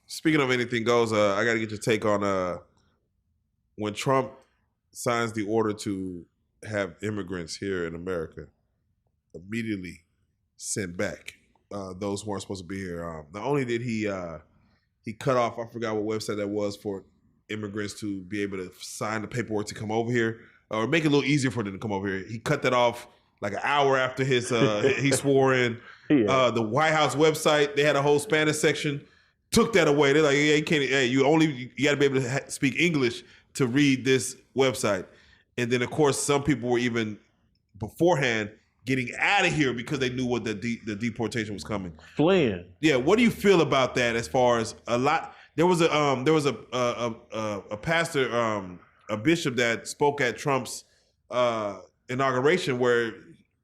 Speaking of anything goes, I got to get your take on when Trump signs the order to have immigrants here in America immediately sent back. Those who weren't supposed to be here. Not only did he cut off, I forgot what website that was for immigrants to be able to sign the paperwork to come over here or make it a little easier for them to come over here. He cut that off like an hour after his he swore in. The White House website, they had a whole Spanish section, took that away. They're like, yeah, you can't. Hey, you got to be able to speak English to read this website. And then of course, some people were even beforehand getting out of here because they knew what the deportation was coming. Fleeing. Yeah. What do you feel about that? As far as a lot, there was a pastor, a bishop that spoke at Trump's inauguration, where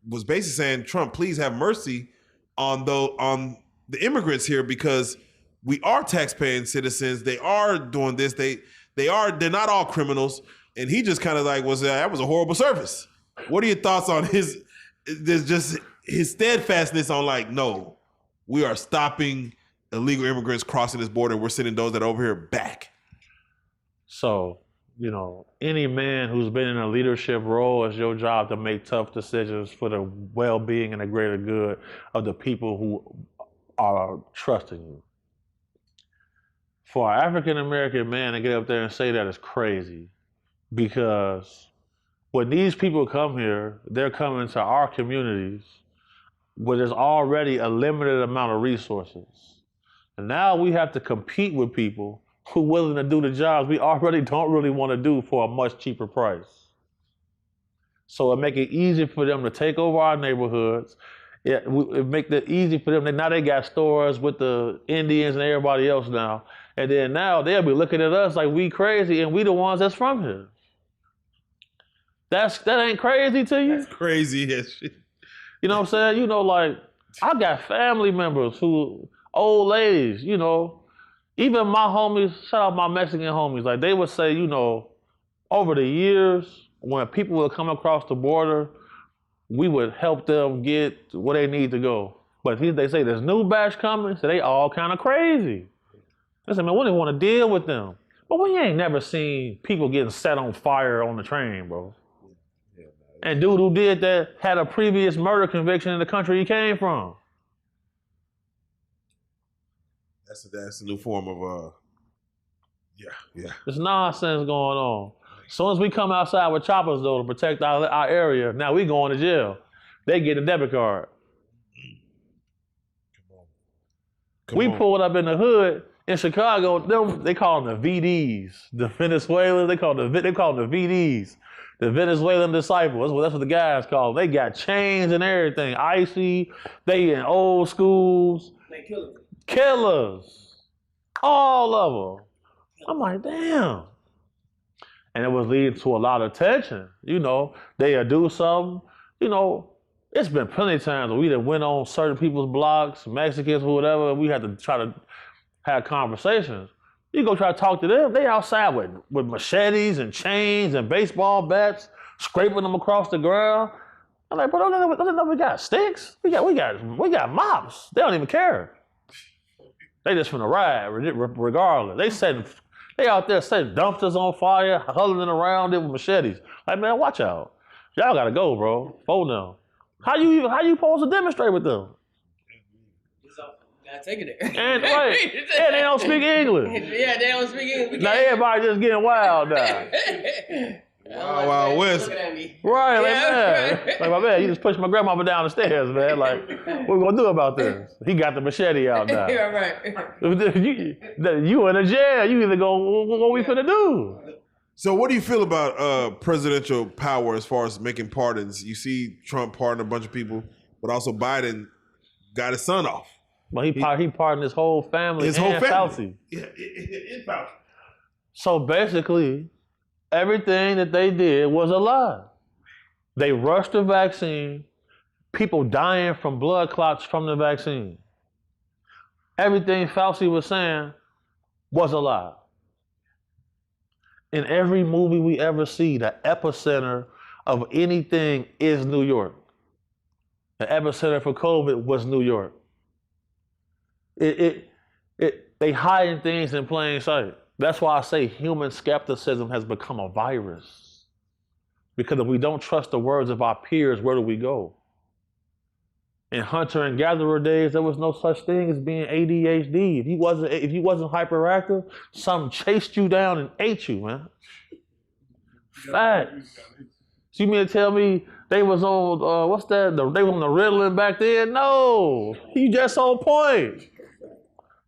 was basically saying, Trump, please have mercy on the immigrants here because we are taxpaying citizens. They are doing this. They're not all criminals. And he just kind of like that was a horrible service. What are your thoughts on his steadfastness on like, no, we are stopping illegal immigrants crossing this border. We're sending those that are over here back. So, any man who's been in a leadership role, it's your job to make tough decisions for the well-being and the greater good of the people who are trusting you. For an African-American man to get up there and say that is crazy, because when these people come here, they're coming to our communities where there's already a limited amount of resources. And now we have to compete with people who are willing to do the jobs we already don't really want to do for a much cheaper price. So it make it easy for them to take over our neighborhoods. It make it easy for them. Now they got stores with the Indians and everybody else now. And then now they'll be looking at us like we crazy and we the ones that's from here. That ain't crazy to you? That's crazy as shit. You know what I'm saying? Like, I got family members who, old ladies, even my homies, shout out my Mexican homies, like they would say, over the years, when people would come across the border, we would help them get where they need to go. But they say there's new batch coming, so they all kind of crazy. They say, man, we didn't want to deal with them. But we ain't never seen people getting set on fire on the train, bro. And dude who did that had a previous murder conviction in the country he came from. That's a new form of yeah. There's nonsense going on. As soon as we come outside with choppers though to protect our area, now we going to jail. They get a debit card. Come on. Pulled up in the hood in Chicago. They call them the VDs, the Venezuelans. They call them the VDs. The Venezuelan disciples, that's what the guys call them. They got chains and everything. Icy, they in old schools. They killers. Killers. All of them. I'm like, damn. And it was leading to a lot of tension. They'll do something. It's been plenty of times where we done went on certain people's blocks, Mexicans or whatever, and we had to try to have conversations. You go try to talk to them, they outside with machetes and chains and baseball bats, scraping them across the ground. I'm like, bro, don't they know we got sticks? We got mops. They don't even care. They just finna ride regardless. They out there setting dumpsters on fire, huddling around it with machetes. Like, man, watch out. Y'all gotta go, bro. Phone them. How you supposed to demonstrate with them? Take it there. And they don't speak English. Yeah, they don't speak English. Now everybody just getting wild now. Wild West. Right, man. Like, my man, you just pushed my grandmama down the stairs, man. Like, what we gonna do about this? He got the machete out now. Right. You in a jail. You either go, what we finna do? So what do you feel about presidential power as far as making pardons? You see Trump pardon a bunch of people, but also Biden got his son off. But he pardoned his whole family. His whole family. Fauci. Yeah, in Fauci. So basically, everything that they did was a lie. They rushed the vaccine, people dying from blood clots from the vaccine. Everything Fauci was saying was a lie. In every movie we ever see, the epicenter of anything is New York. The epicenter for COVID was New York. They hiding things in plain sight. That's why I say human skepticism has become a virus. Because if we don't trust the words of our peers, where do we go? In hunter and gatherer days, there was no such thing as being ADHD. If you wasn't hyperactive, something chased you down and ate you, man. Facts. So you mean to tell me they was on what's that? They was on the Ritalin back then? No, you just on point.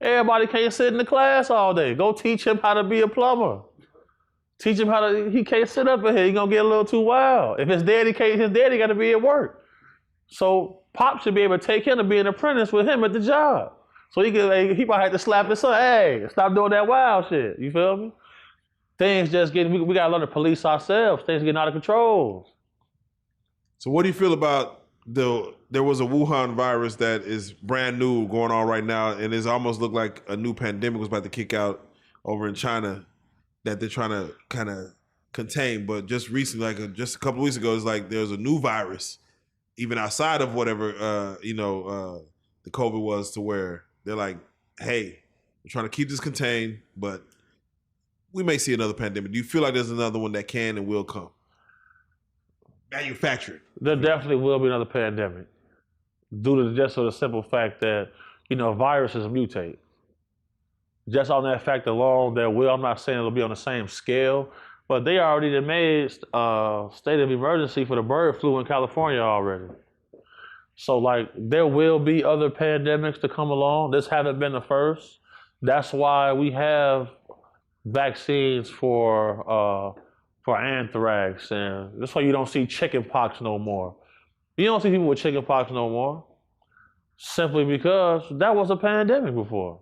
Everybody can't sit in the class all day. Go teach him how to be a plumber. Teach him how to. He can't sit up in here. He gonna get a little too wild. If his daddy can't, his daddy got to be at work. So Pop should be able to take him to be an apprentice with him at the job. So he might have to slap his son. Hey, stop doing that wild shit. You feel me? Things just getting. We gotta learn to police ourselves. Things getting out of control. So what do you feel about there was a Wuhan virus that is brand new going on right now, and it's almost looked like a new pandemic was about to kick out over in China that they're trying to kind of contain. But just recently, like just a couple of weeks ago, it's like there's a new virus, even outside of whatever the COVID was, to where they're like, hey, we're trying to keep this contained, but we may see another pandemic. Do you feel like there's another one that can and will come? Manufactured. There definitely will be another pandemic, due to just the simple fact that viruses mutate. Just on that fact alone, there will. I'm not saying it'll be on the same scale, but they already made state of emergency for the bird flu in California already. So like there will be other pandemics to come along. This haven't been the first. That's why we have vaccines for anthrax, and that's why you don't see chicken pox no more. You don't see people with chicken pox no more, simply because that was a pandemic before.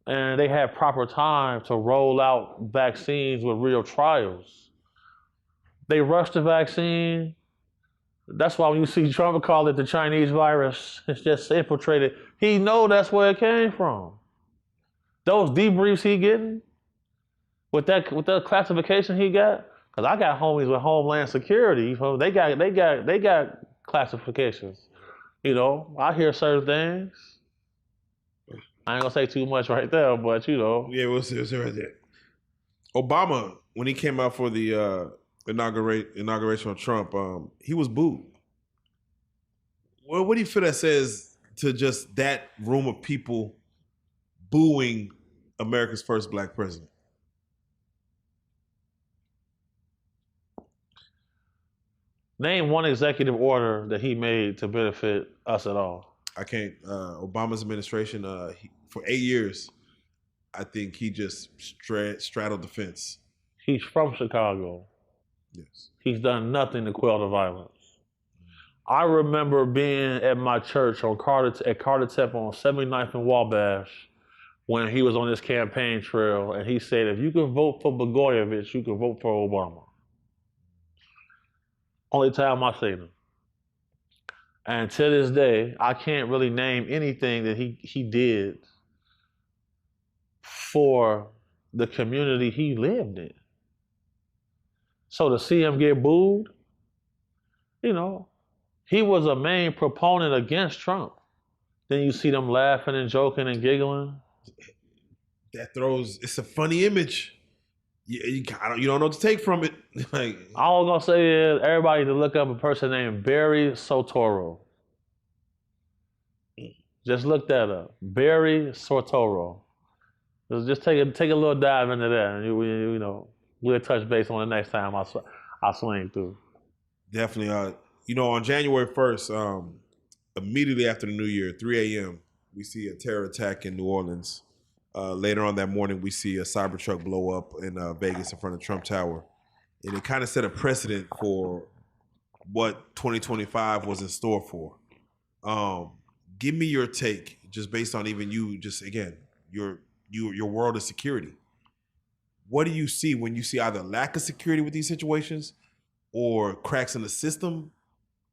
And they had proper time to roll out vaccines with real trials. They rushed the vaccine. That's why when you see Trump call it the Chinese virus, it's just infiltrated. He know that's where it came from. Those debriefs he getting, with that classification he got, because I got homies with Homeland Security. They got classifications. I hear certain things. I ain't gonna say too much right there, but Yeah, we'll see right there. Obama, when he came out for the inauguration of Trump, he was booed. Well, what do you feel that says to just that room of people booing America's first black president? Name one executive order that he made to benefit us at all. I can't. Obama's administration, for 8 years, I think he just straddled the fence. He's from Chicago. Yes. He's done nothing to quell the violence. I remember being at my church at Carter Temple on 79th and Wabash when he was on his campaign trail, and he said, if you can vote for Blagojevich, you can vote for Obama. Only time I seen him. And to this day, I can't really name anything that he did for the community he lived in. So to see him get booed, he was a main proponent against Trump. Then you see them laughing and joking and giggling. It's a funny image. You don't know what to take from it. All I'm gonna say is everybody to look up a person named Barry Soetoro. Just look that up. Barry Soetoro. Just take a little dive into that, and we'll touch base on the next time I swing through. Definitely. On January 1st, immediately after the New Year, 3 a.m., we see a terror attack in New Orleans. Later on that morning, we see a Cybertruck blow up in Vegas in front of Trump Tower. And it kind of set a precedent for what 2025 was in store for. Give me your take, just based on even you, just again, your world of security. What do you see when you see either lack of security with these situations or cracks in the system?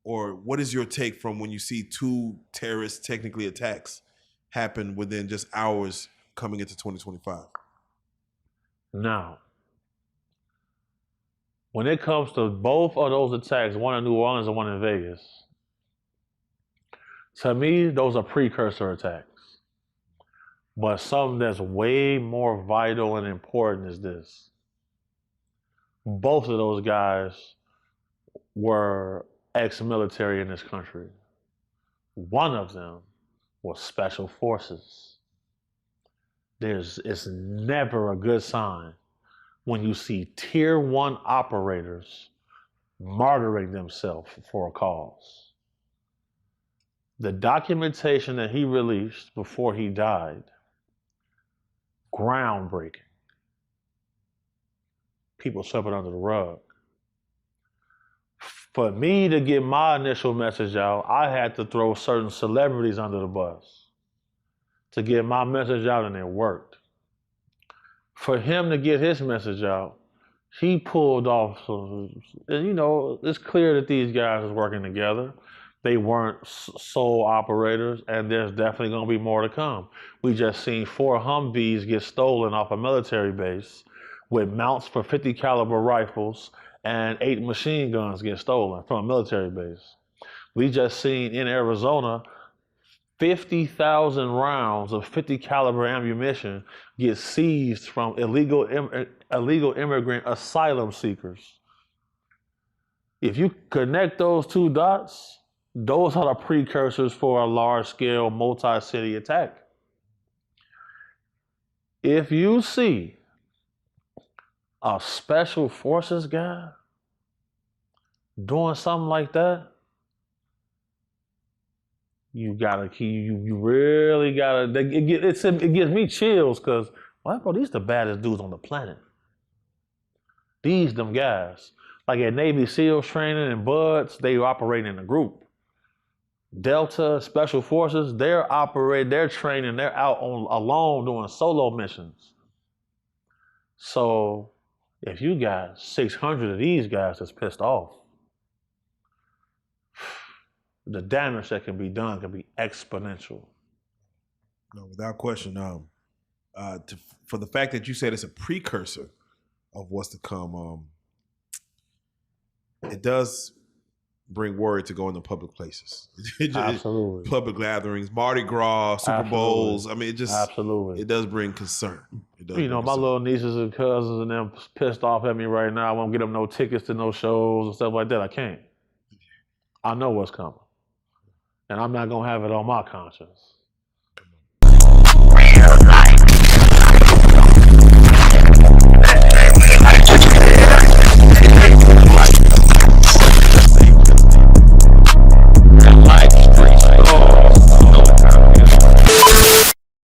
Or what is your take from when you see two terrorist technically attacks happen within just hours coming into 2025? Now, when it comes to both of those attacks, one in New Orleans and one in Vegas, to me, those are precursor attacks. But something that's way more vital and important is this. Both of those guys were ex-military in this country. One of them was special forces. It's never a good sign when you see tier 1 operators martyring themselves for a cause. The documentation that he released before he died, groundbreaking. People swept it under the rug. For me to get my initial message out, I had to throw certain celebrities under the bus to get my message out, and it worked. For him to get his message out, he pulled off some, it's clear that these guys is working together. They weren't sole operators, and there's definitely going to be more to come. We just seen 4 Humvees get stolen off a military base with mounts for 50 caliber rifles and 8 machine guns get stolen from a military base. We just seen in Arizona 50,000 rounds of 50 caliber ammunition get seized from illegal immigrant asylum seekers. If you connect those 2 dots, those are the precursors for a large-scale multi-city attack. If you see a special forces guy doing something like that, you really gotta. It gives me chills because, well, bro, these the baddest dudes on the planet. These them guys, like at Navy SEALs training and Buds, they operate in a group. Delta Special Forces, they're training, they're out on alone doing solo missions. So if you got 600 of these guys that's pissed off, the damage that can be done can be exponential. No, without question. For the fact that you said it's a precursor of what's to come, it does bring worry to go into public places. Absolutely. Public gatherings, Mardi Gras, Super Bowls. I mean, it does bring concern. My little nieces and cousins and them pissed off at me right now. I won't get them no tickets to no shows and stuff like that. I can't. I know what's coming. And I'm not going to have it on my conscience.